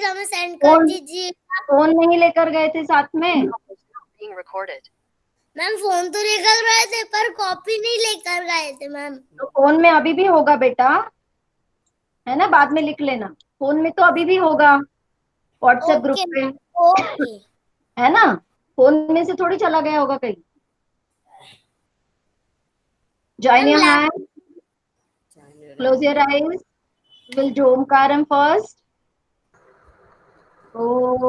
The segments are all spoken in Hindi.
हमें सेंड कर फोन दीजिए। फोन नहीं लेकर गए थे साथ में? मैम फोन तो लेकर गए थे पर कॉपी नहीं लेकर गए थे मैम। तो फोन में अभी भी होगा बेटा, है ना, बाद में लिख लेना। फोन में तो अभी भी होगा, व्हाट्सएप ग्रुप ओके पे, ओके। है ना। फोन में से थोड़ी चला गया होगा कहीं। Join ma'am your hand, close your eyes. We'll do Omkaram first. ओम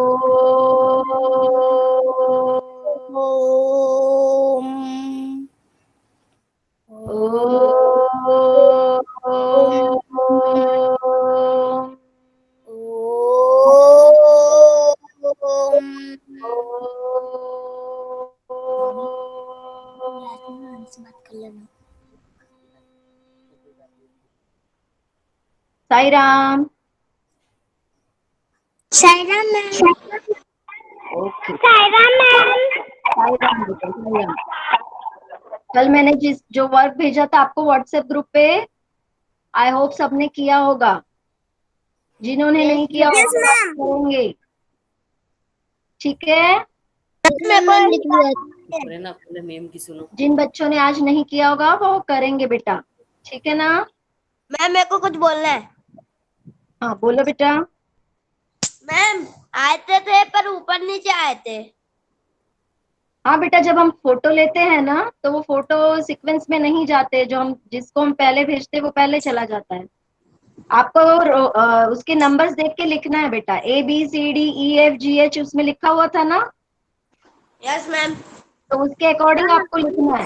बात कर लेना। Sai Ram. Saira ma'am. Okay, Saira ma'am. Sai Ram बेटा, साई राम। कल मैंने जो वर्क भेजा था आपको व्हाट्सएप ग्रुप पे, आई होप सबने किया होगा। जिन्होंने नहीं किया यस होगा मैम। करेंगे, ठीक है। मैम लिख लिया। जिन बच्चों ने आज नहीं किया होगा वो करेंगे बेटा, ठीक है ना। मैम मेरे को कुछ बोलना है। हाँ बोलो बेटा। मैम आए थे पर ऊपर नीचे आए थे। हाँ बेटा, जब हम फोटो लेते हैं ना तो वो फोटो सीक्वेंस में नहीं जाते, जो हम जिसको हम पहले भेजते हैं वो पहले चला जाता है। आपको उसके नंबर्स देख के लिखना है बेटा, ABCDEFGH उसमें लिखा हुआ था ना, यस मैम। तो उसके अकॉर्डिंग आपको लिखना है।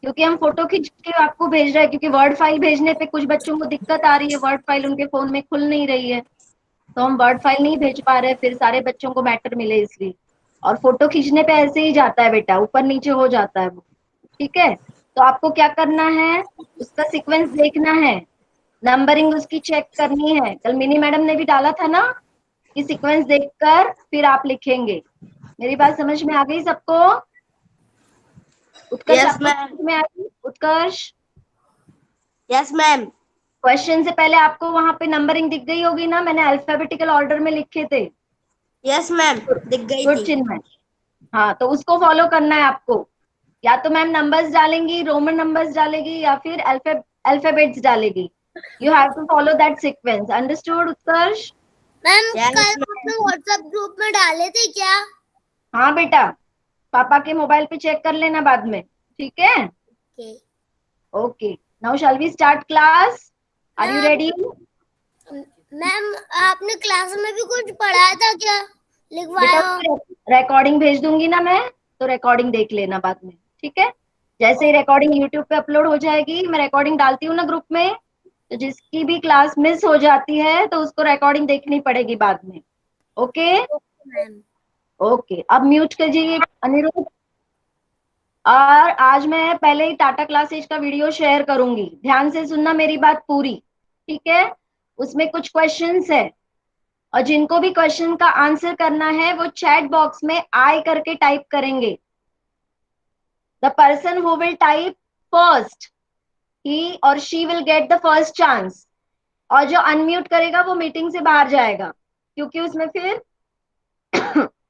क्योंकि हम फोटो खींच के आपको भेज रहे हैं, क्योंकि वर्ड फाइल भेजने पे कुछ बच्चों को दिक्कत आ रही है, वर्ड फाइल उनके फोन में खुल नहीं रही है, तो हम वर्ड फाइल नहीं भेज पा रहे, फिर सारे बच्चों को मैटर मिले इसलिए। और फोटो खींचने पे ऐसे ही जाता है बेटा, ऊपर नीचे हो जाता है वो, ठीक है। तो आपको क्या करना है, उसका सीक्वेंस देखना है, नंबरिंग उसकी चेक करनी है। कल मिनी मैडम ने भी डाला था ना कि सीक्वेंस देखकर फिर आप लिखेंगे। मेरी बात समझ में आ गई सबको? उत्कर्ष यस आपको मैम। समझ में आ गई? उत्कर्ष, यस मैम। क्वेश्चन से पहले आपको वहां पे नंबरिंग दिख गई होगी ना, मैंने अल्फाबेटिकल ऑर्डर में लिखे थे। यस मैम दिख गई गुड थी। चिन्मय। हाँ तो उसको फॉलो करना है आपको। या तो मैम नंबर्स डालेंगी, रोमन नंबर्स डालेगी, या फिर अल्फाबेट्स डालेगी। You have to follow that sequence, understood Utkarsh? Ma'am yes, कल आपने व्हाट्सएप ग्रुप में डाले थे क्या? हाँ बेटा, पापा के मोबाइल पे चेक कर लेना बाद में, ठीक है। Okay. Okay, now shall we start class? Are you ready? Ma'am आपने क्लास में भी कुछ पढ़ाया था क्या? बेटा लिखवाया? उसकी रिकॉर्डिंग भेज दूंगी ना मैं, तो रिकॉर्डिंग देख लेना बाद में, ठीक है। जैसे ही रिकॉर्डिंग यूट्यूब पे अपलोड हो जाएगी, मैं रिकॉर्डिंग डालती हूँ ना ग्रुप में, तो जिसकी भी क्लास मिस हो जाती है तो उसको रिकॉर्डिंग देखनी पड़ेगी बाद में। Okay ma'am. ओके, अब म्यूट कीजिए अनिरुद्ध। और आज मैं पहले ही टाटा क्लासेज का वीडियो शेयर करूंगी, ध्यान से सुनना मेरी बात पूरी, ठीक है। उसमें कुछ क्वेश्चंस है, और जिनको भी क्वेश्चन का आंसर करना है वो चैट बॉक्स में आई करके टाइप करेंगे। The person who will type first, he or she will get the first chance. और जो अनम्यूट करेगा वो मीटिंग से बाहर जाएगा, क्योंकि उसमें फिर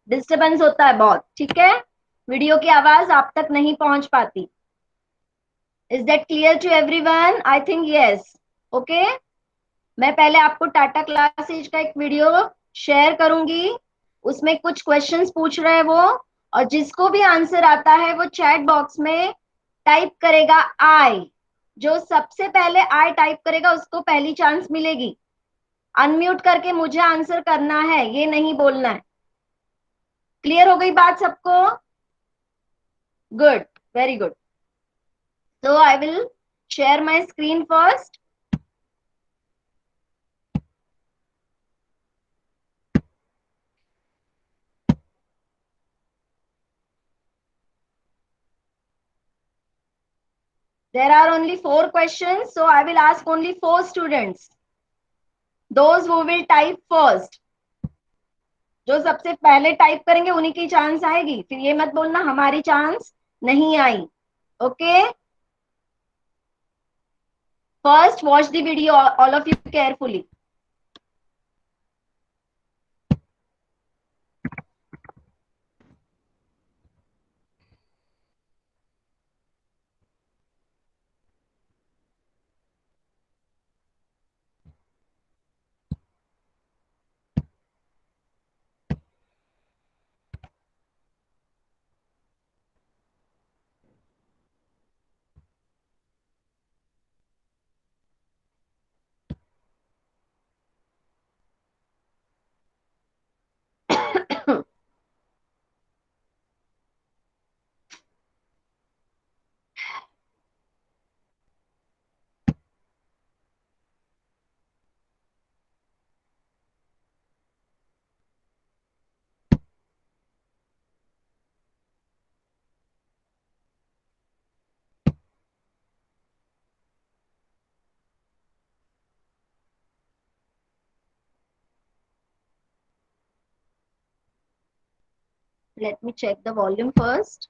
डिस्टरबेंस होता है बहुत, ठीक है। वीडियो की आवाज आप तक नहीं पहुंच पाती। Is that clear to everyone? I think yes. Okay, मैं पहले आपको टाटा क्लासेज का एक वीडियो शेयर करूंगी, उसमें कुछ क्वेश्चंस पूछ रहे हैं वो, और जिसको भी आंसर आता है वो चैट बॉक्स में टाइप करेगा आई। जो सबसे पहले आई टाइप करेगा उसको पहली चांस मिलेगी। अनम्यूट करके मुझे आंसर करना है, ये नहीं बोलना है। क्लियर हो गई बात सबको? Good, very good. So I will share my screen first. There are only 4 questions, so I will ask only 4 students. Those who will type first. जो सबसे पहले टाइप करेंगे उन्हीं की चांस आएगी, फिर ये मत बोलना हमारी चांस नहीं आई। Okay, first watch the video all of you carefully. Let me check the volume first.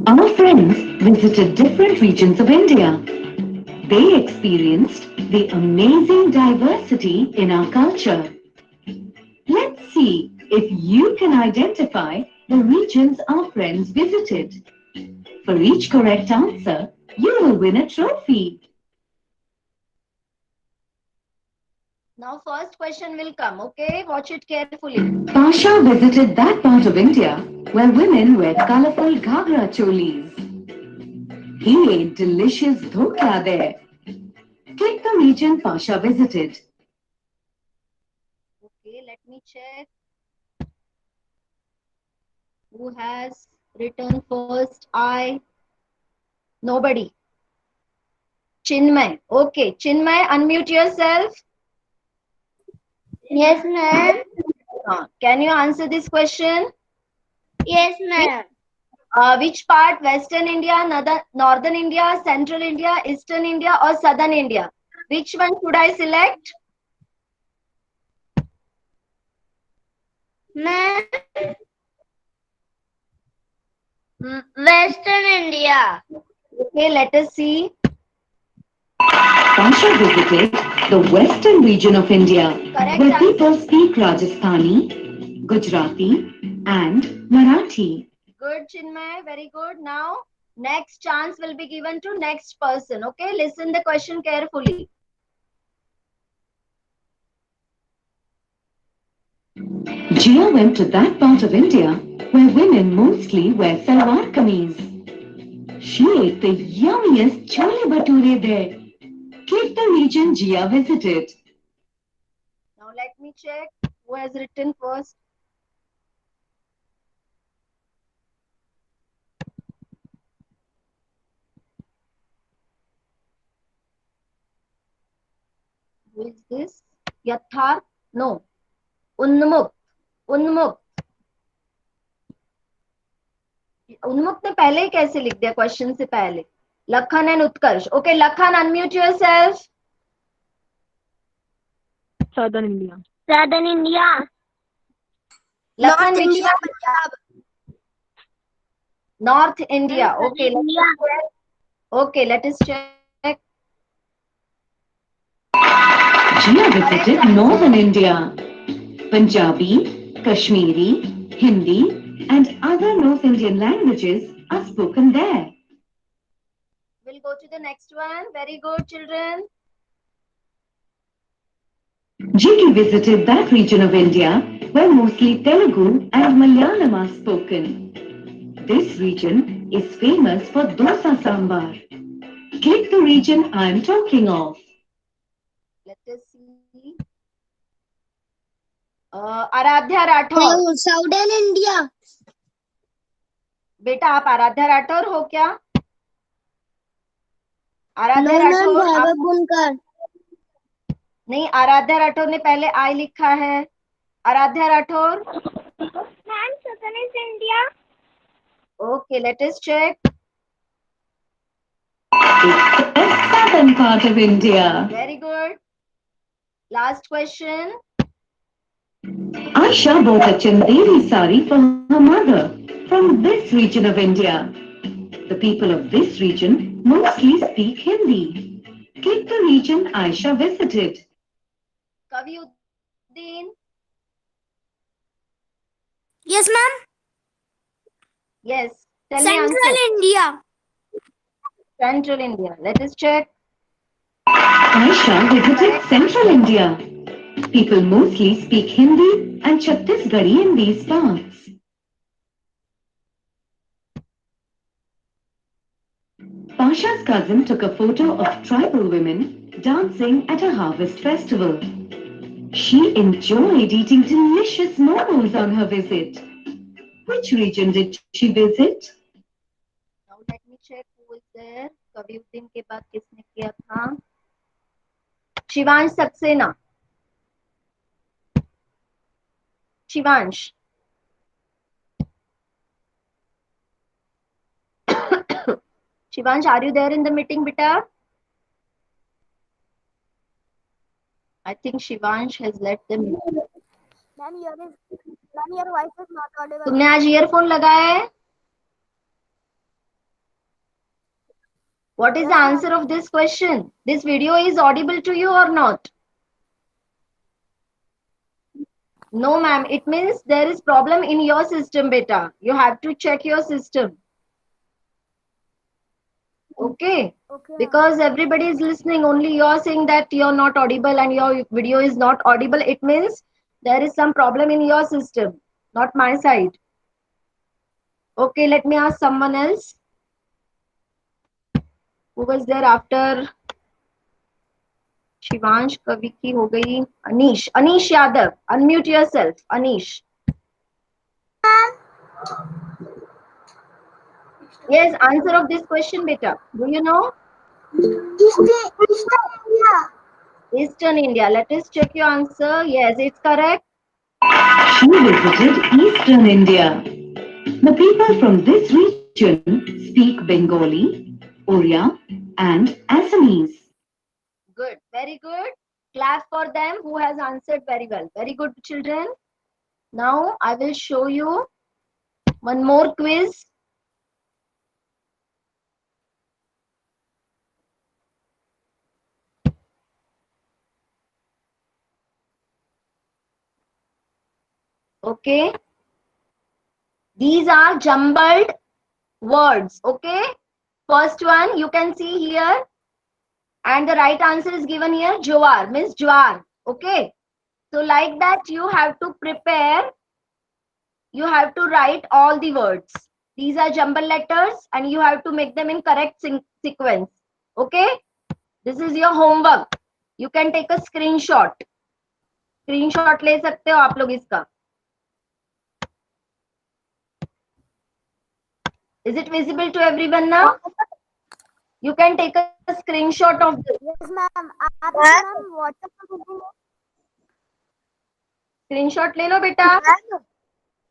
Our friends visited different regions of India. They experienced the amazing diversity in our culture. Let's see if you can identify the regions our friends visited. For each correct answer, you will win a trophy. Now first question will come, okay? Watch it carefully. Pasha visited that part of India where women wear colorful ghagra cholis. He ate delicious dhokla there. Click the region Pasha visited. Okay, let me check. Who has written first? I. Nobody. Chinmay. Okay, Chinmay, unmute yourself. Yes, ma'am. Can you answer this question? Yes, ma'am. Which part? Western India, Northern India, Central India, Eastern India, or Southern India? Which one should I select? Ma'am, Western India. Okay, let us see. Pasha visited the western region of India, Correct where answer. people speak Rajasthani, Gujarati, and Marathi. Good, Chinmay. Very good. Now, next chance will be given to next person. Okay, listen the question carefully. Jia went to that part of India where women mostly wear salwar kameez. She ate the yummiest chole bhature there. Click the region Jia visited. Now, let me check who has written first. Who is this? Yatharth? No. Unmukt. Unmukt. उन्मुक्त ने पहले ही कैसे लिख दिया क्वेश्चन से पहले? Lakhan and Utkarsh. Okay, Lakhan, unmute yourself. Southern India. Southern India. Lakhan, North which India, one? Punjab. North India. Southern Okay, let India. us check. Okay, let us check. Jia visited northern India. Punjabi, Kashmiri, Hindi, and other North Indian languages are spoken there. We'll go to the next one. Very good, children. Jiki visited that region of India where mostly Telugu and Malayalam are spoken. This region is famous for dosa sambar. Click the region I am talking of. Let us see. Aradhya Rathore. Southern India. बेटा, आप आराध्या राठौर हो क्या? Aaradhya No, ma'am, Rathore. Bhagat Bunkar. नहीं, आराध्या राठौर ने पहले आई लिखा है. Aaradhya Rathore. Ma'am, Southern is India. Okay, let us check. It's the southern part of India. Very good. Last question. Aisha bought a chandeli sari for her mother from this region of India. The people of this region mostly speak Hindi. Click the region Aisha visited. Kaviuddin. Yes, ma'am. Yes. Tell me Central answer. India. Central India. Let us check. Aisha visited central India. People mostly speak Hindi and Chhattisgarhi in these parts. Pasha's cousin took a photo of tribal women dancing at a harvest festival. She enjoyed eating delicious momos on her visit. Which region did she visit? Now let me check who is there. Kaviuddin के बाद किसने किया था? Shivansh Saxena. Shivansh. Shivansh, are you there in the meeting, beta? I think Shivansh has let them know. Ma'am, your voice is not audible. तुमने आज ईयरफोन लगाया है? What is the answer of this question? This video is audible to you or not? No, ma'am. It means there is problem in your system, beta. You have to check your system. Okay? Okay. Because everybody is listening. Only you're saying that you're not audible and your video is not audible. It means there is some problem in your system, not my side. Okay, let me ask someone else. Who was there after Shivansh कवि की हो गई Anish Anish Yadav unmute yourself Anish yes answer of this question beta do you know Eastern India let us check your answer yes it's correct She visited Eastern India. The people from this region speak Bengali, Oriya, and Assamese. good very good clap for them who has answered very well very good children now I will show you one more quiz okay these are jumbled words okay first one you can see here and the right answer is given here jowar means jwar okay so like that you have to prepare you have to write all the words these are jumble letters and you have to make them in correct sequence okay this is your homework you can take a screenshot ले सकते हो आप लोग इसका is it visible to everyone now you can take a screenshot of this Yes, ma'am. आप मैम व्हाट्सएप पर भेजेंगे स्क्रीनशॉट ले लो बेटा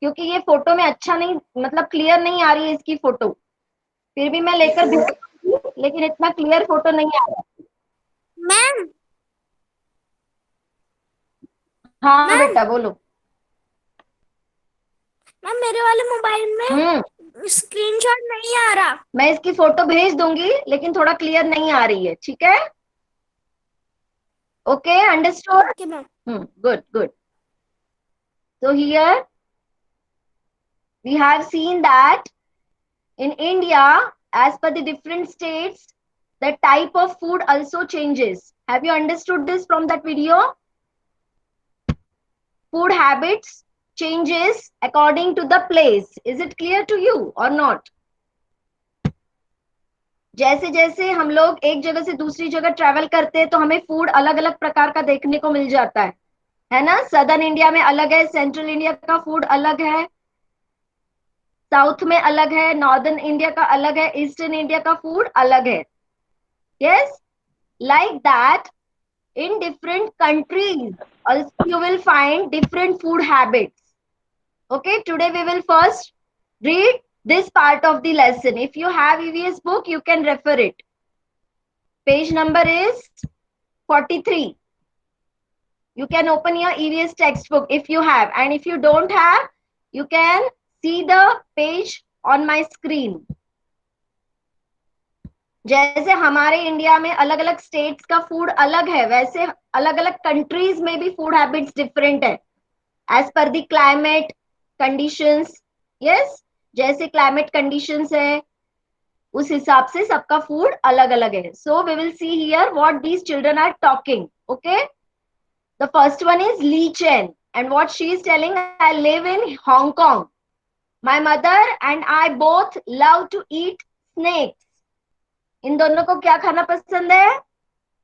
क्योंकि ये फोटो में अच्छा नहीं मतलब क्लियर नहीं आ रही है इसकी फोटो फिर भी मैं लेकर भेजूंगी लेकिन इतना क्लियर फोटो नहीं आ रहा मैम हाँ मैम? बेटा बोलो मैम मेरे वाले मोबाइल में स्क्रीनशॉट नहीं आ रहा मैं इसकी फोटो भेज दूंगी लेकिन थोड़ा क्लियर नहीं आ रही है ठीक है okay understood okay ma'am good good so here we have seen that in India as per the different states the type of food also changes have you understood this from that video food habits changes according to the place is it clear to you or not जैसे जैसे हम लोग एक जगह से दूसरी जगह ट्रैवल करते हैं तो हमें फूड अलग अलग प्रकार का देखने को मिल जाता है ना सदर्न इंडिया में अलग है सेंट्रल इंडिया का फूड अलग है साउथ में अलग है नॉर्दर्न इंडिया का अलग है ईस्टर्न इंडिया का फूड अलग है yes like that in different countries also you will find different food habits okay today we will first read this part of the lesson if you have EVS book you can refer it page number is 43 you can open your EVS textbook if you have and if you don't have you can see the page on my screen जैसे हमारे इंडिया में अलग अलग स्टेट्स का फूड अलग है वैसे अलग अलग कंट्रीज में भी फूड हैबिट्स डिफरेंट है as per the climate conditions yes जैसे क्लाइमेट कंडीशंस है उस हिसाब से सबका फूड अलग अलग है so we will see here what these children are talking okay the first one is Li Chen and what she is telling I live in Hong Kong my mother and I both love to eat snakes इन दोनों को क्या खाना पसंद है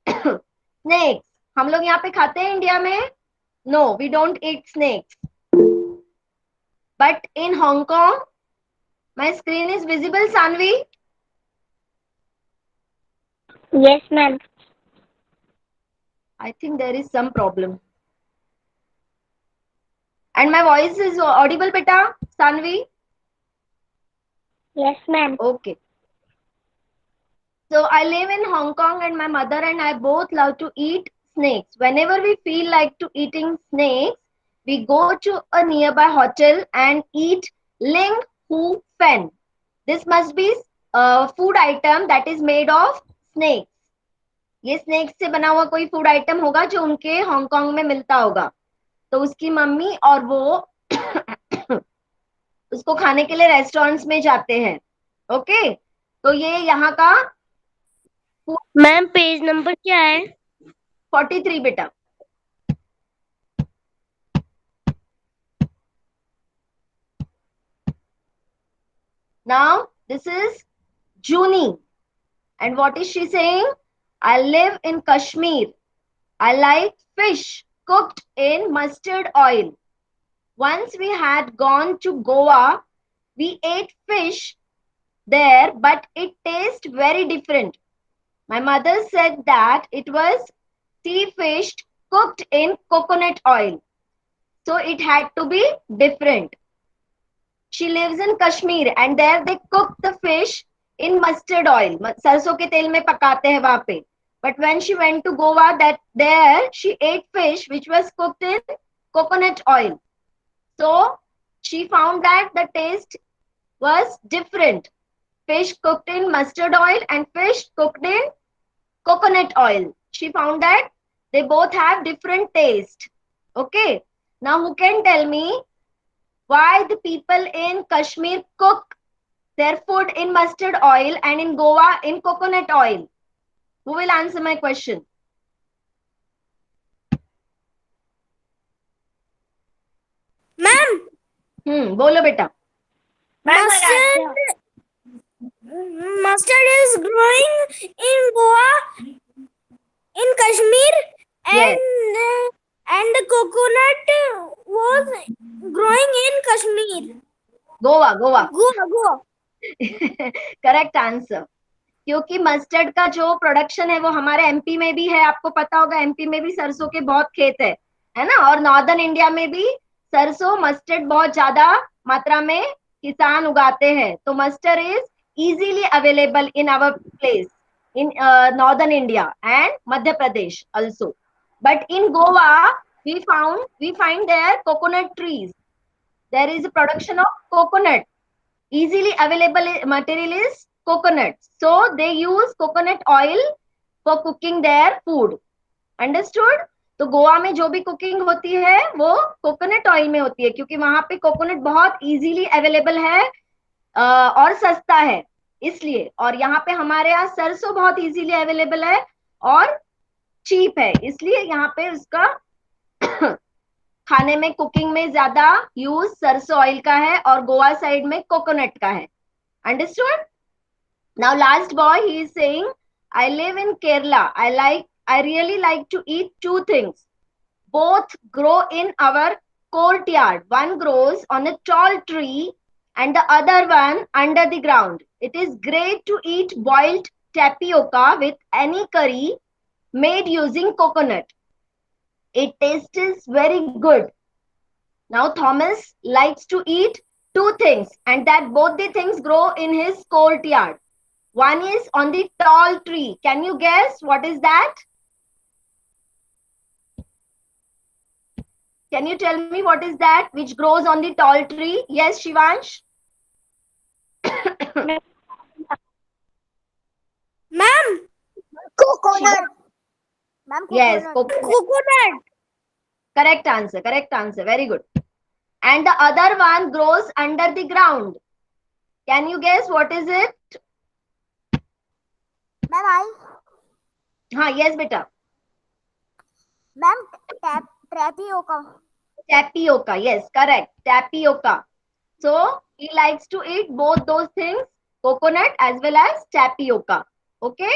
स्नेक्स हम लोग यहाँ पे खाते हैं इंडिया में no we don't eat snakes but in Hong Kong my screen is visible Sanvi yes ma'am I think there is some problem and my voice is audible बेटा Sanvi yes ma'am okay so I live in Hong Kong and my mother and I both love to eat snakes. Whenever we feel like to eating snakes, we go to a nearby hotel and eat ling hu fen. This must be a food item that is made of snakes. ये स्नेक्स से बना हुआ कोई फूड आइटम होगा जो उनके हांगकांग में मिलता होगा. तो उसकी मम्मी और वो उसको खाने के लिए रेस्टोरेंट्स में जाते हैं. ओके, तो ये यहाँ का मैम पेज नंबर क्या है? 43 बेटा. Now this is Juni, and what is she saying? I live in Kashmir. I like fish cooked in mustard oil. Once we had gone to Goa, we ate fish there, but it tastes very different. My mother said that it was sea fish cooked in coconut oil, so it had to be different. She lives in Kashmir and there they cook the fish in mustard oil. सरसों के तेल में पकाते हैं वहां पे. But when she went to Goa, that there she ate fish which was cooked in coconut oil. So she found that the taste was different. Fish cooked in mustard oil and fish cooked in coconut oil. She found that they both have different taste. Okay. Now who can tell me why the people in Kashmir cook their food in mustard oil and in Goa in coconut oil? Who will answer my question? Ma'am बोलो बेटा. mustard is growing in Goa, in Kashmir, Yes. and the coconut was growing in Kashmir. Goa. Goa. Correct answer. क्योंकि मस्टर्ड का जो प्रोडक्शन है वो हमारे एमपी में भी है. आपको पता होगा एमपी में भी सरसों के बहुत खेत है ना. और नॉर्दर्न इंडिया में भी सरसों मस्टर्ड बहुत ज्यादा मात्रा में किसान उगाते हैं. तो mustard is easily available in our place in northern India and Madhya Pradesh also. But in Goa, we find there coconut trees. There is a production of coconut. Easily available material is coconut. So they use coconut oil for cooking their food. Understood? तो गोवा में जो भी कुकिंग होती है वो कोकोनट ऑयल में होती है क्योंकि वहां पे कोकोनट बहुत इजीली अवेलेबल है और सस्ता है इसलिए. और यहाँ पे हमारे यहाँ सरसों बहुत इजीली अवेलेबल है और चीप है इसलिए यहाँ पे उसका खाने में कुकिंग में ज्यादा यूज सरसों ऑयल का है और गोवा साइड में कोकोनट का है. Understood? Now last boy he is saying I live in Kerala. I really like to eat two things. Both grow in our courtyard. One grows on a tall tree and the other one under the ground. It is great to eat boiled tapioca with any curry made using coconut. It tastes very good. Now Thomas likes to eat two things and that both the things grow in his courtyard. One is on the tall tree. Can you guess what is that? Can you tell me what is that which grows on the tall tree? Yes, Shivansh? Ma'am, coconut. Ma'am, Yes, coconut. Correct answer. Very good. And the other one grows under the ground. Can you guess what is it? Ma'am, Yes, beta. Ma'am, tapioca. Tapioca. Yes, correct. Tapioca. So he likes to eat both those things, coconut as well as tapioca. Okay.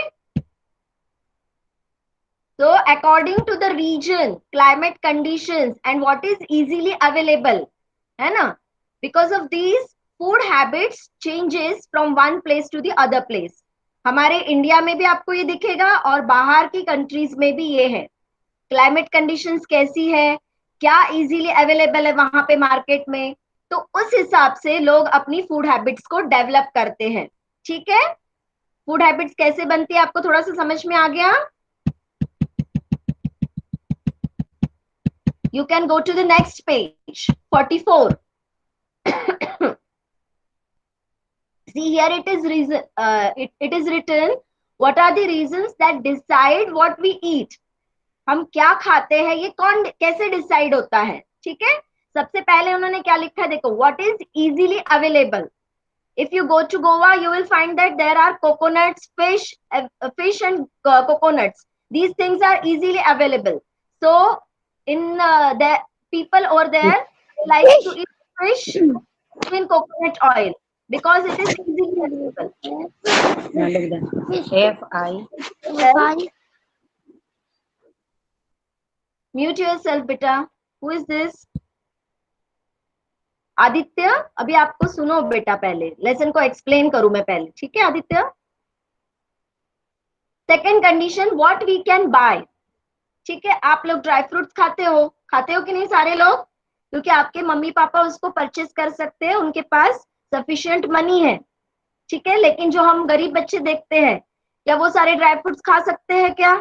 So according to the region, climate conditions and what is easily available, है ना? Because of these, food habits changes from one place to the other place. हमारे इंडिया में भी आपको ये दिखेगा और बाहर की कंट्रीज में भी ये है. क्लाइमेट कंडीशंस कैसी है, क्या इजीली अवेलेबल है वहां पे मार्केट में, तो उस हिसाब से लोग अपनी फूड हैबिट्स को डेवलप करते हैं. ठीक है? फूड हैबिट्स कैसे बनती है आपको थोड़ा सा समझ में आ गया? You can go to the next page, 44. See, here it is reason. It is written. What are the reasons that decide what we eat? हम क्या खाते हैं, ये कौन कैसे डिसाइड होता है? ठीक है, सबसे पहले उन्होंने क्या लिखा है, देखो, what is easily available. If you go to Goa, you will find that there are coconuts, fish and coconuts. These things are easily available. So, in the people over there like to eat fish in coconut oil because it is easily available. F-I. Mute yourself, beta. Who is this? Aditya, अभी आपको सुनो बेटा, पहले लेसन को एक्सप्लेन करूं मैं पहले, ठीक है Aditya? Second condition, what we can buy. ठीक है, आप लोग ड्राई फ्रूट्स खाते हो कि नहीं सारे लोग? क्योंकि आपके मम्मी पापा उसको परचेस कर सकते हैं, उनके पास सफिशिएंट मनी है. ठीक है, लेकिन जो हम गरीब बच्चे देखते हैं, क्या वो सारे ड्राई फ्रूट्स खा सकते हैं? क्या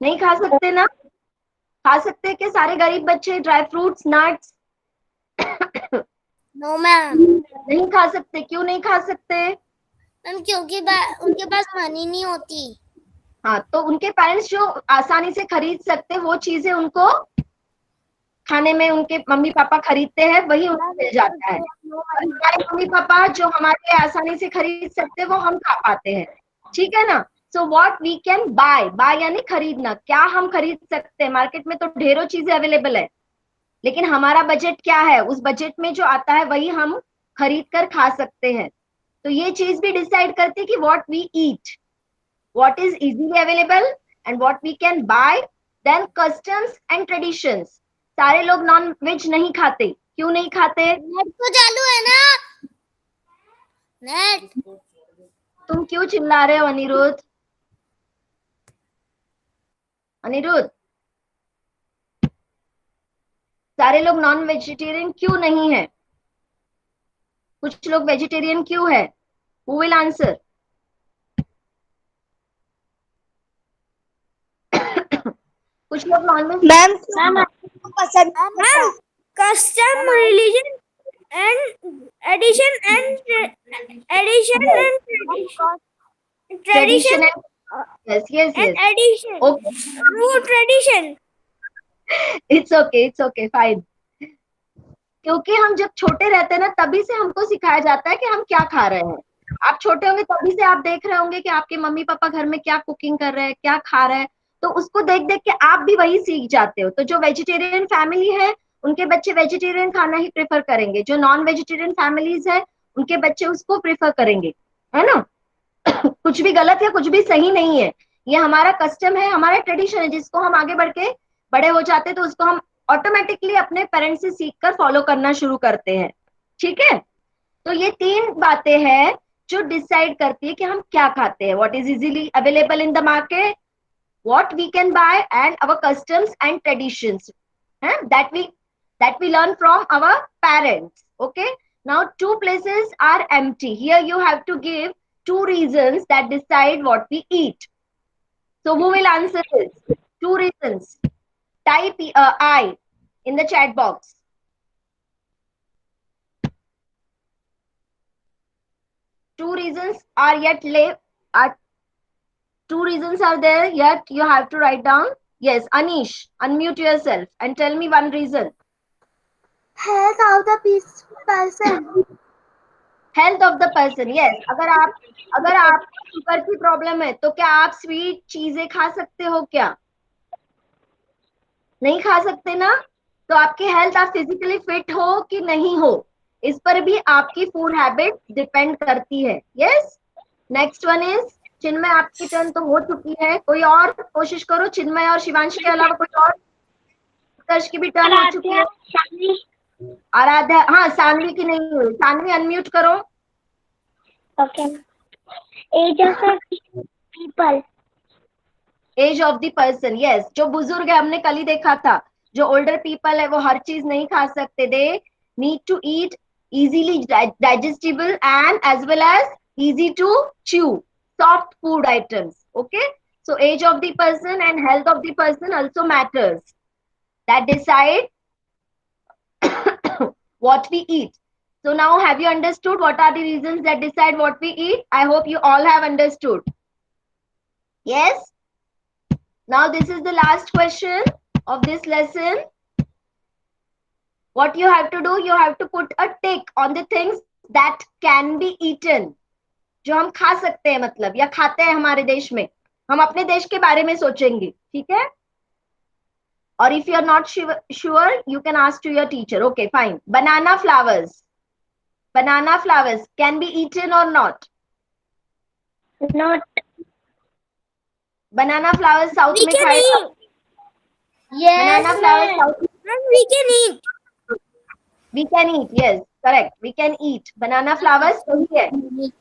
नहीं खा सकते ना? खा सकते हैं क्या सारे गरीब बच्चे dry fruits, nuts? No ma'am. नहीं खा सकते. क्यों नहीं खा सकते? मैम क्योंकि उनके पास मनी नहीं होती. हाँ, तो उनके पेरेंट्स जो आसानी से खरीद सकते वो चीजें उनको खाने में उनके मम्मी पापा खरीदते हैं, वही उनको मिल जाता है. हमारे मम्मी पापा जो हमारे लिए आसानी से खरीद सकते वो हम खा पाते हैं. ठीक है ना? So what we can buy. Buy यानी खरीदना. क्या हम खरीद सकते हैं? मार्केट में तो ढेरों चीजें अवेलेबल है, लेकिन हमारा बजट क्या है? उस बजट में जो आता है वही हम खरीद कर खा सकते हैं. तो ये चीज भी डिसाइड करती है कि what we eat, what is easily available and what we can buy. Then customs and traditions. सारे लोग नॉन वेज नहीं खाते. क्यों नहीं खाते? नेट तो चालू है ना. नेट. तुम क्यों चिल्ला रहे हो अनिरुद्ध? अनिरुद्ध, सारे लोग नॉन वेजिटेरियन क्यों नहीं है? कुछ लोग वेजिटेरियन क्यों है? Who will answer? कुछ लोग नॉन वेज. मैम पसंद. Ma'am custom, religion and addition and tradition. yes. Addition. Okay. वो ट्रेडिशन. It's okay, fine. क्योंकि हम जब छोटे रहते हैं ना, तभी से हमको सिखाया जाता है कि हम क्या खा रहे हैं. आप छोटे होंगे तभी से आप देख रहे होंगे कि आपके मम्मी पापा घर में क्या कुकिंग कर रहे हैं, क्या खा रहे हैं, तो उसको देख देख के आप भी वही सीख जाते हो. तो जो वेजिटेरियन फैमिली है उनके बच्चे वेजिटेरियन खाना ही प्रेफर करेंगे. जो नॉन वेजिटेरियन फैमिलीज है उनके बच्चे उसको प्रेफर करेंगे, है ना? कुछ भी गलत या कुछ भी सही नहीं है. ये हमारा कस्टम है, हमारा ट्रेडिशन है, जिसको हम आगे बढ़ के बड़े हो जाते हैं तो उसको हम ऑटोमेटिकली अपने पेरेंट्स से सीखकर फॉलो करना शुरू करते हैं. ठीक है, तो ये 3 बातें हैं जो डिसाइड करती है कि हम क्या खाते हैं. What is easily available in the market, what we can buy, and our customs and traditions that we learn from our parents. Okay, now 2 places are empty. Here you have to give 2 reasons that decide what we eat. So who will answer this? 2 reasons. Type I in the chat box. Two reasons are yet left. 2 reasons are there, yet you have to write down. Yes, Anish, unmute yourself and tell me one reason. Health of the person. Health of the person. Yes, अगर आप शुगर की प्रॉब्लम है तो क्या आप स्वीट चीजें खा सकते हो? क्या नहीं खा सकते ना? तो आपकी हेल्थ, आप फिजिकली फिट हो कि नहीं हो, इस पर भी आपकी फूड हैबिट डिपेंड करती है. यस, नेक्स्ट वन इज चिन्मय. आपकी टर्न तो हो चुकी है, कोई और कोशिश करो. चिन्मय और शिवांशी के अलावा कोई और. उत्कर्ष की भी टर्न हो चुकी है. आराध्या, हाँ, सानवी की नहीं हुई. सानवी अनम्यूट करो. Okay. Age of people. Age of the person. Yes, जो बुजुर्ग है, हमने कल ही देखा था, जो ओल्डर पीपल है वो हर चीज नहीं खा सकते. They need to eat easily digestible and as well as easy to chew soft food items. Okay, So age of the person and health of the person also matters. That decide what we eat. So now have you understood what are the reasons that decide what we eat? I hope you all have understood. Yes? Now this is the last question of this lesson. What you have to do, you have to put a tick on the things that can be eaten. जो हम खा सकते हैं मतलब या खाते हैं हमारे देश में. हम अपने देश के बारे में सोचेंगे, ठीक है? Or if you are not sure, you can ask to your teacher. Okay, fine. Banana flowers. Banana flowers can be eaten or not? Not. Banana flowers south We में can खाए. eat. Yes, Banana flowers ma'am. south. Ma'am, we can eat. We can eat. Yes, correct. We can eat. Banana flowers सही है.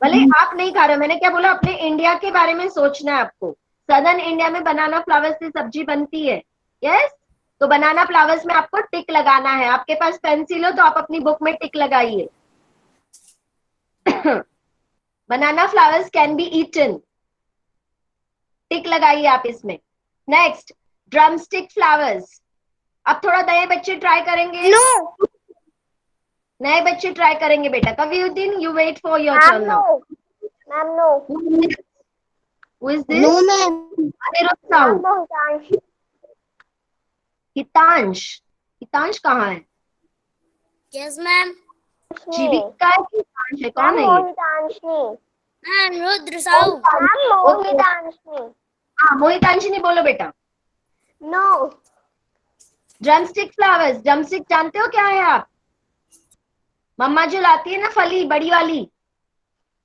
भले आप नहीं खा रहे, मैंने क्या बोला, अपने इंडिया के बारे में सोचना है आपको. सदर्न इंडिया में बनाना फ्लावर्स से सब्जी बनती है. यस, तो बनाना फ्लावर्स में आपको टिक लगाना है. आपके पास पेंसिल हो तो आप अपनी बुक में टिक लगाइए. बनाना फ्लावर्स कैन बी ईटन. टिक लगाइए आप इसमें. Next, drumstick flowers. अब थोड़ा नए बच्चे ट्राई करेंगे. No. नए बच्चे ट्राई करेंगे बेटा. Kaviuddin, you wait for your Ma'am, turn now. no. Ma'am, no. Who is this? No, ma'am. Anirudh Sahu. Ma'am, no, can't. Hitansh. Hitansh कहाँ है? Yes, ma'am. जीविका है कि हितांश है? कौन है ये? मोहितांशनी. Ma'am, Rudra Sahu. Ma'am, मोहितांशनी. हाँ, मोहितांशनी बोलो बेटा. No. Drumstick flowers. ड्रमस्टिक जानते हो क्या है आप? मम्मा जो लाती है ना फली बड़ी वाली,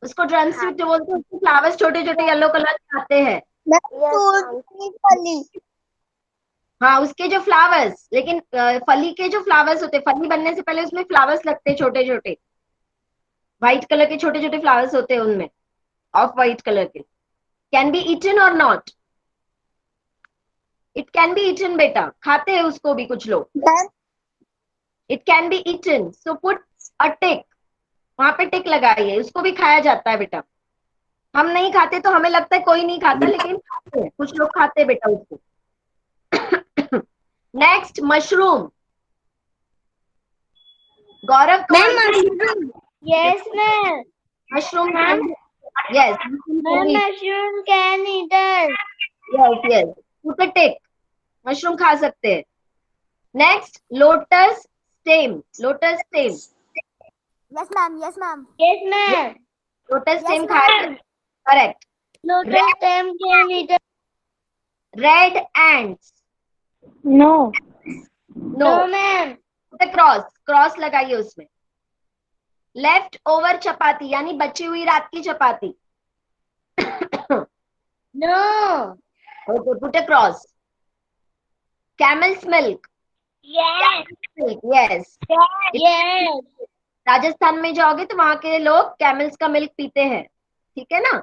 उसको ड्रमस्टिक जो बोलते हैं. उसके फ्लावर्स छोटे छोटे येलो कलर के आते हैं. हाँ, उसके जो फ्लावर्स, लेकिन फली के जो फ्लावर्स होते, फली बनने से पहले उसमें फ्लावर्स लगते छोटे छोटे, व्हाइट कलर के छोटे छोटे फ्लावर्स होते हैं उनमें, ऑफ व्हाइट कलर के. Can be eaten or not? It can be eaten बेटा. खाते हैं उसको भी कुछ लोग. It can be eaten. So put a tick. वहां पे टिक लगाइए. उसको भी खाया जाता है बेटा. हम नहीं खाते तो हमें लगता है कोई नहीं खाता, लेकिन खाते हैं कुछ लोग. खाते हैं बेटा उसको. Next, mushroom. Gaurav, Mushroom. Yes, ma'am. Mushroom. Ma'am. Yes. Mushroom can eat it. Yes yes. Put a tick. Mushroom खा सकते हैं. Next, lotus stem. Lotus stem. Yes, ma'am. Yes, ma'am. Yes, ma'am. Lotus stem Yes, खाया. ma'am. Correct. Lotus stem can eat it. Red ants. No. No. ma'am. Cross. Cross लगाइए उसमें. लेफ्ट ओवर चपाती, यानी बची हुई रात की चपाती. No. Okay, put a cross. Camel's milk. Yes. Yes. Yes. Rajasthan में जाओगे तो वहां के लोग कैमल्स का मिल्क पीते हैं. ठीक है ना?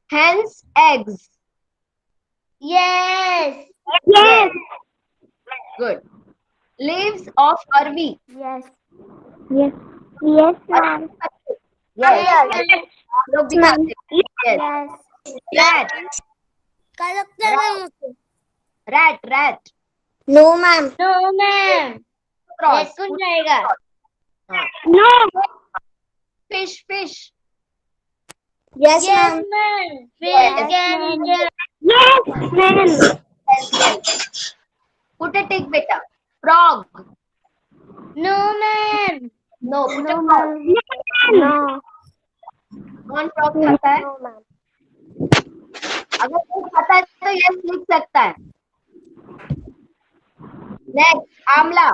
Hens eggs. Yes. Yes. Good. Leaves of arbi. Yes. Yes. Yes, ma'am. Yes. आप लोग भी खाते हैं. यस. Yes. रैट. खा सकते हैं मैम उसको? Rat. Rat. No, ma'am. No, ma'am. Cross. कौन जाएगा? हाँ. No. Fish. Fish. Yes, ma'am. Fish can eat it. Yes, ma'am. Put a tick बेटा. Frog. No, ma'am. No. Put a No, frog. ma'am. No. कौन फ्रॉग खाता है? No, ma'am. अगर कोई खाता है तो यस लिख सकता है. नेक्स्ट, आमला.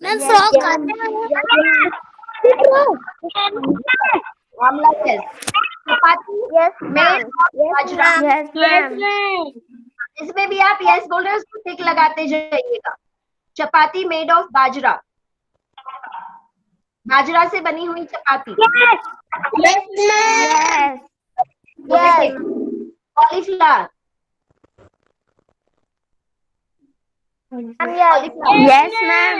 मैम फ्रॉग खाते हैं? Amla. Yes. Chapati. Yes, made of bajra. Yes, ma'am. इसमें भी आप यस बोल रहे हो, उसको टिक लगाते जाइएगा. चपाती मेड ऑफ बाजरा. बाजरा से बनी हुई चपाती. Yes, ma'am. Yes. Cauliflower. Yes, ma'am. Yes, ma'am.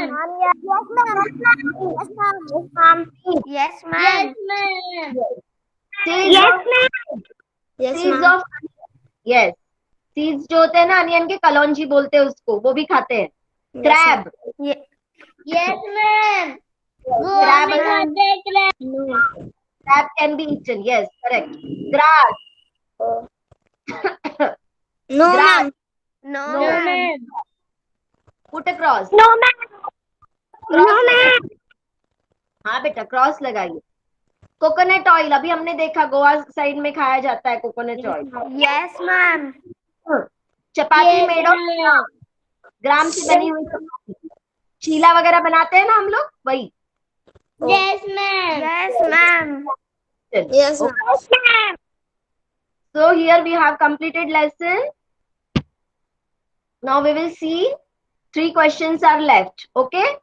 Yes, ma'am. Yes, ma'am. Seeds Yes, of- ma'am. Yes, seeds ma'am. of yes, seeds जो होते हैं ना अनियन के, कलौंजी बोलते हैं उसको, वो भी खाते हैं. क्रैब. यस मैम, वो क्रैब, हमें खाते हैं crab. Crab can be eaten. Yes, correct. Grass. No grass. Ma'am. No No. Ma'am. Put a cross. No ma'am. No ma'am. हाँ बेटा, क्रॉस लगाइए. कोकोनट ऑयल, अभी हमने देखा गोवा साइड में खाया जाता है coconut oil. Yes ma'am. Chapati made of gram से बनी हुई चपाती. चीला वगैरह बनाते हैं ना हम लोग, वही. Yes ma'am. Yes ma'am. Yes ma'am. So here we have completed lesson. Now we will see 3 questions are left. Okay.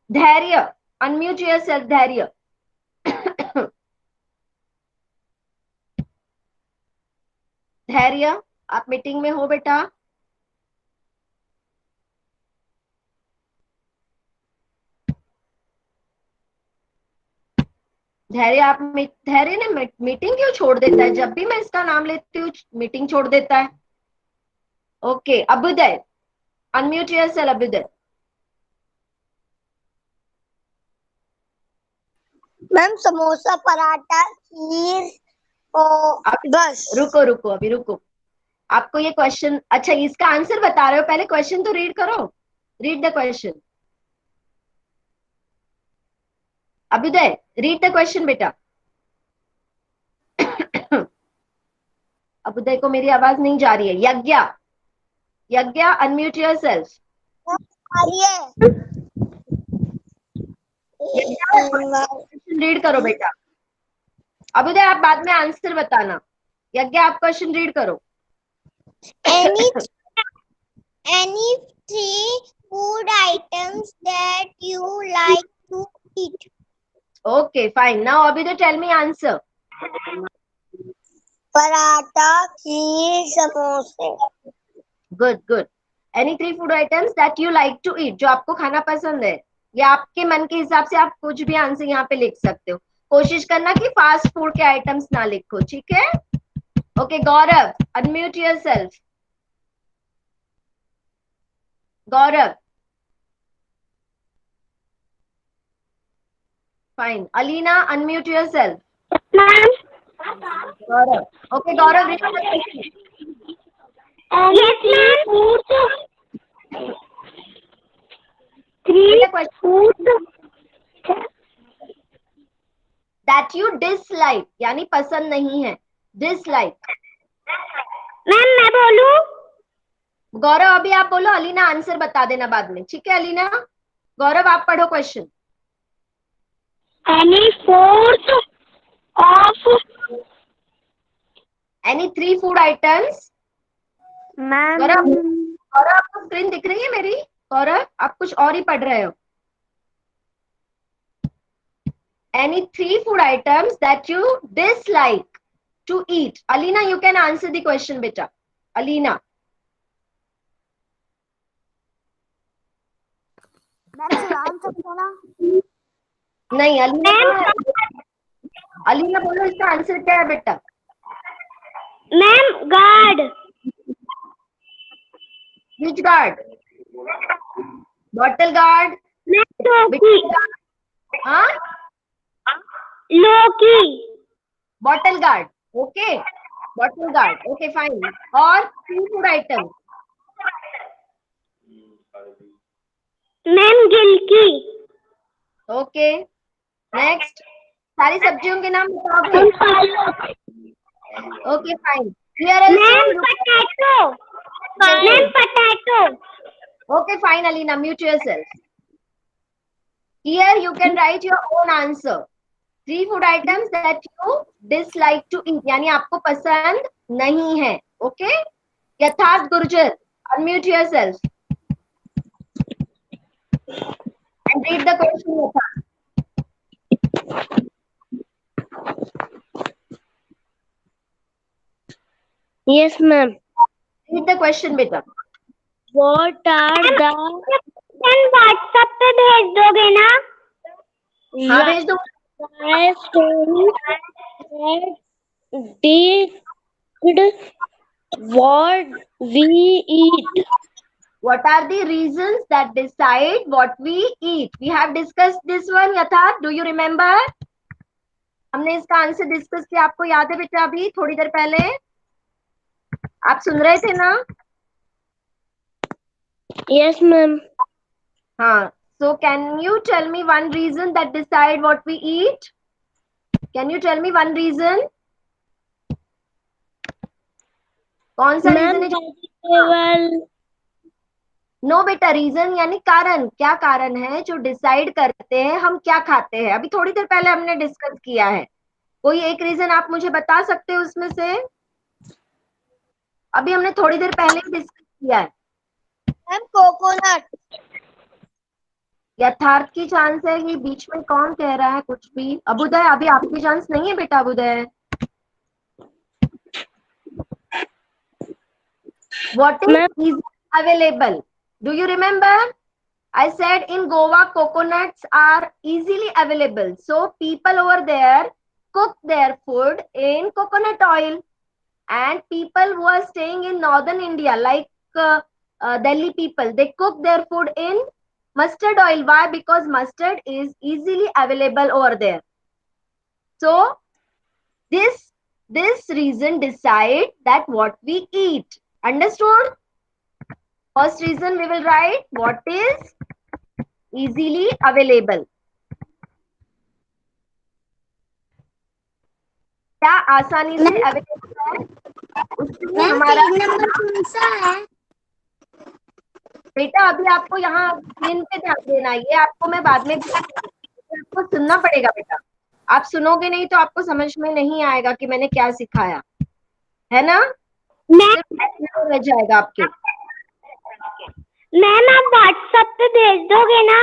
Dharya, unmute yourself, Dharya. धैर्य, आप मीटिंग में हो बेटा? धैर्य, आप धैर्य ने मीटिंग क्यों छोड़ देता है? जब भी मैं इसका नाम लेती हूँ मीटिंग छोड़ देता है. Okay, Abhyuday, unmute yourself Abhyuday. Ma'am samosa, paratha, kheer और बस. रुको रुको, अभी रुको. आपको ये क्वेश्चन, अच्छा इसका आंसर बता रहे हो, पहले क्वेश्चन तो रीड करो. Read the question. Abhyuday, read the question बेटा. अभ्युदय को मेरी आवाज नहीं जा रही है. Yagya, Yagya, unmute yourself. Read करो बेटा. अभ्युदय आप बाद में आंसर बताना. यज्ञा आप क्वेश्चन रीड करो. Any 3 food items that you like to eat. Okay, fine. Now Abhiday, tell me answer. Paratha, kheer, समोसे. Good, good. Any 3 food items that you like to eat, जो आपको खाना पसंद है, या आपके मन के हिसाब से आप कुछ भी आंसर यहाँ पे लिख सकते हो. कोशिश करना कि फास्ट फूड के आइटम्स ना लिखो, ठीक है? Okay, Gaurav, unmute yourself. Gaurav. Fine. Alina, unmute yourself. Gaurav. Okay, Gaurav, read the question. Yes, ma'am. Read the question. That you dislike, यानी पसंद नहीं है. Dislike. मैम मैं बोलूं? गौरव अभी आप बोलो, अलीना आंसर बता देना बाद में, ठीक है अलीना? गौरव आप पढ़ो question. Any 4th of Any 3 food items. Ma'am. Gaurav, Gaurav आपको स्क्रीन दिख रही है मेरी? गौरव आप कुछ और ही पढ़ रहे हो. Any 3 food items that you dislike to eat. Alina, you can answer the question, beta. Alina. नहीं, अलीना बोलो इसका आंसर क्या है बेटा? Ma'am guard. Which guard? Bottle guard? लौकी. हाँ? लौकी. Bottle guard. Okay. Bottle guard. Okay, fine. और 3 food items. मैम गिलकी. Okay. Next. सारी सब्जियों के नाम बताओगे? Okay, fine. Here also. Ma'am potato. Ma'am potato. Okay, fine, Alina. Mute yourself. Here you can write your own answer. 3 food items that you dislike to eat. यानी आपको पसंद नहीं है. Okay? यथार्थ Gurjar, unmute yourself. And read the question, Yatharth. Yes, ma'am. Read the question, beta. What are the? WhatsApp पे भेज दोगे ना? हाँ भेज दो. story that what we eat. What are the reasons that decide what we eat? We have discussed this one, Yatharth. Do you remember? हमने इसका आंसर डिस्कस किया, आपको याद है बेटा? अभी थोड़ी देर पहले आप सुन रहे थे ना? Yes, ma'am. हाँ. So can you tell me one reason that decide what we eat? Can you tell me one reason? कौन सा Ma'am, रीजन है? vegetable. नो बेटा, रीजन यानी कारण. क्या कारण है जो डिसाइड करते हैं हम क्या खाते हैं? अभी थोड़ी देर पहले हमने डिस्कस किया है. कोई एक रीजन आप मुझे बता सकते हो उसमें से? अभी हमने थोड़ी देर पहले ही डिस्कस किया है. Ma'am, coconut. यथार्थ की चांस है कि बीच में कौन कह रहा है कुछ भी? अबुदय, अभी आपकी चांस नहीं है बेटा. अबुदय, what is easily available? Do you remember? I said in Goa coconuts are easily available, so people over there cook their food in coconut oil, and people who are staying in northern India like Delhi people, they cook their food in mustard oil. Why? Because mustard is easily available over there. So this reason decide that what we eat. Understood? First reason we will write what is easily available. क्या आसानी से अवेलेबल है उसमें हमारा नंबर कौन सा है? बेटा अभी आपको यहाँ स्क्रीन पे ध्यान देना है. ये आपको मैं बाद में आपको सुनना पड़ेगा बेटा. आप सुनोगे नहीं तो आपको समझ में नहीं आएगा कि मैंने क्या सिखाया है ना. सिर्फ रह जाएगा आपके. मैम, आप व्हाट्सएप पे भेज दोगे ना?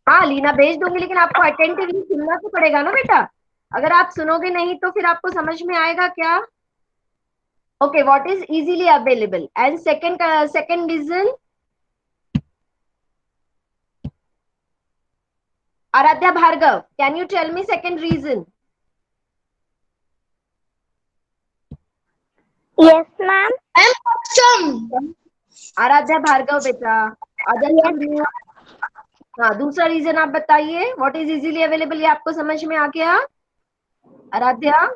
हाँ लीना, भेज दूंगी, लेकिन आपको अटेंटिवली सुनना तो पड़ेगा ना बेटा. अगर आप सुनोगे नहीं तो फिर आपको समझ में आएगा क्या? Okay, what is easily available. And second reason, Aradhya Bhargav, can you tell me second reason? Yes ma'am. Aradhya Bhargav बेटा. हाँ, दूसरा रीजन आप बताइए. व्हाट इज इजीली अवेलेबल, ये आपको समझ में आ गया? Aaradhya,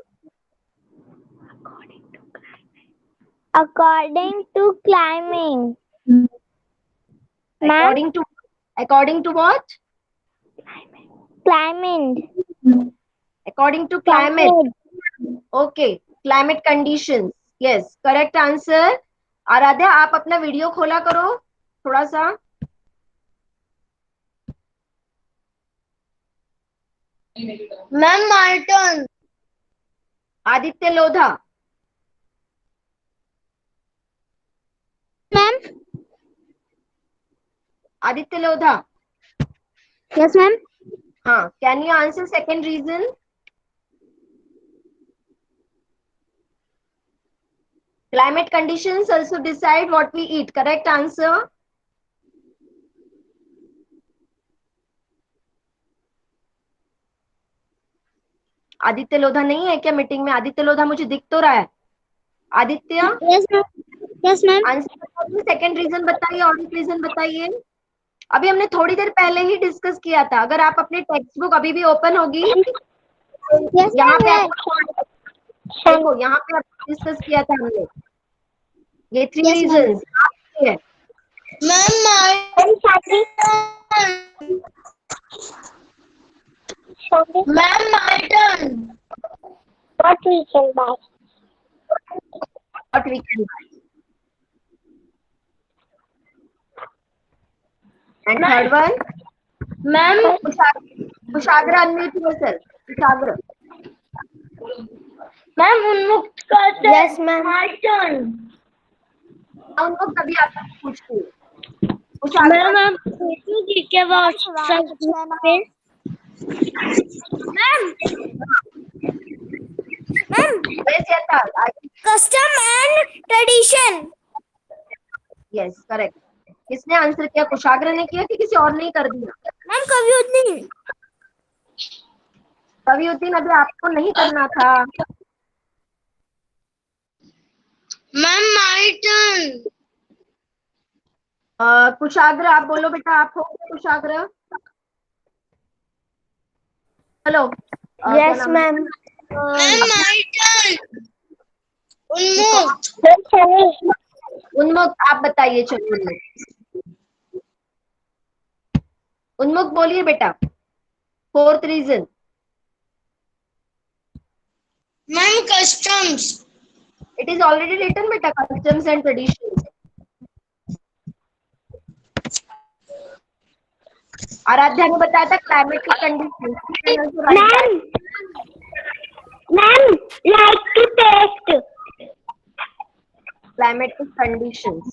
According to climbing. according to what? Climbing. According to climate. Okay, climate conditions. Yes, correct answer. Aaradhya, आप अपना वीडियो खोला करो थोड़ा सा. Ma'am, my turn. Aditya Lodha. Ma'am. Aditya Lodha. Yes ma'am. हाँ, can you answer second reason? Climate conditions also decide what we eat. Correct answer. Aditya Lodha नहीं है क्या मीटिंग में? आदित्य लोधा मुझे दिख तो रहा है. Aditya, yes ma'am. Yes ma'am. Answer second reason बताइए और एक रीजन बताइए. अभी हमने थोड़ी देर पहले ही डिस्कस किया था. अगर आप अपनी टेक्स्ट बुक अभी भी ओपन होगी, यहाँ पे देखो, यहाँ पे डिस्कस किया था हमने ये 3 reason. Ma'am, my turn. What we can buy? What we can buy. And third one, ma'am. Kushagra, unmute yourself. Kushagra. Ma'am, उन्मुक्त करते. Yes ma'am. My turn. उनको कभी आपको पूछती हूँ. मैम, आप भेजोगी क्या व्हाट्सएप पे? Ma'am. Ma'am, custom and tradition. Yes, correct. किसने आंसर किया? कुशाग्र ने किया कि किसी और ने कर दिया? मैम, कविउद्दीन. कविउद्दीन, अभी आपको नहीं करना था. Ma'am my turn. कुशाग्र आप बोलो बेटा, आप हो गए Kushagra? Hello. Yes ma'am. Ma'am my turn. Unmukt. Unmukt आप बताइए, चलो उन्मुक्त बोलिए बेटा। Fourth reason. Ma'am customs. It is already written बेटा, कस्टम्स एंड ट्रेडिशंस। आराध्या ने बताया था climatic condition. Ma'am ma'am like to taste. Climatic conditions.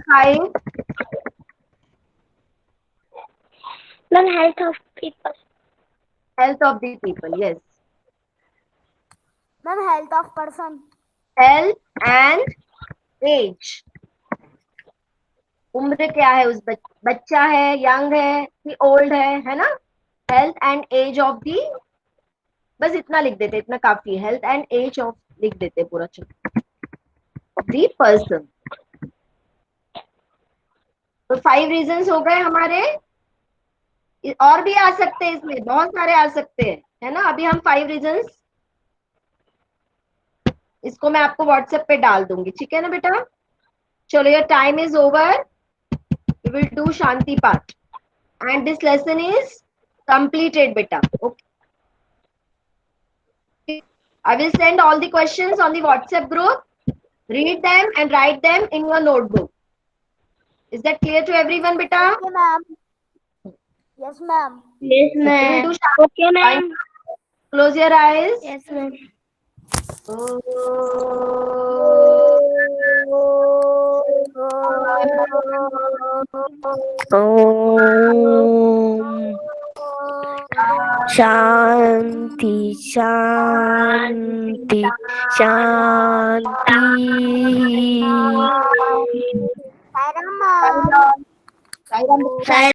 Five. Ma'am health of people. Health of the people, yes. Ma'am health of person. Health and age. उम्र क्या है उस बच्चा है, यंग है कि ओल्ड है ना? Health and age of the, बस इतना लिख देते, इतना काफी है। हेल्थ एंड एज ऑफ लिख देते पूरा, ऑफ दी पर्सन। तो 5 रीजंस हो गए हमारे। और भी आ सकते हैं, इसमें बहुत सारे आ सकते हैं, है ना? अभी हम 5 रीजंस, इसको मैं आपको व्हाट्सएप पे डाल दूंगी, ठीक है ना बेटा? चलो, your time is over. We will do Shanti part and this lesson is completed beta. Okay, I will send all the questions on the WhatsApp group. Read them and write them in your notebook. Is that clear to everyone beta? Okay ma'am. Yes ma'am. Yes ma'am. do Shanti. Okay ma'am. Close your eyes. Yes ma'am. Shanti Shanti Shanti. Sai Ram.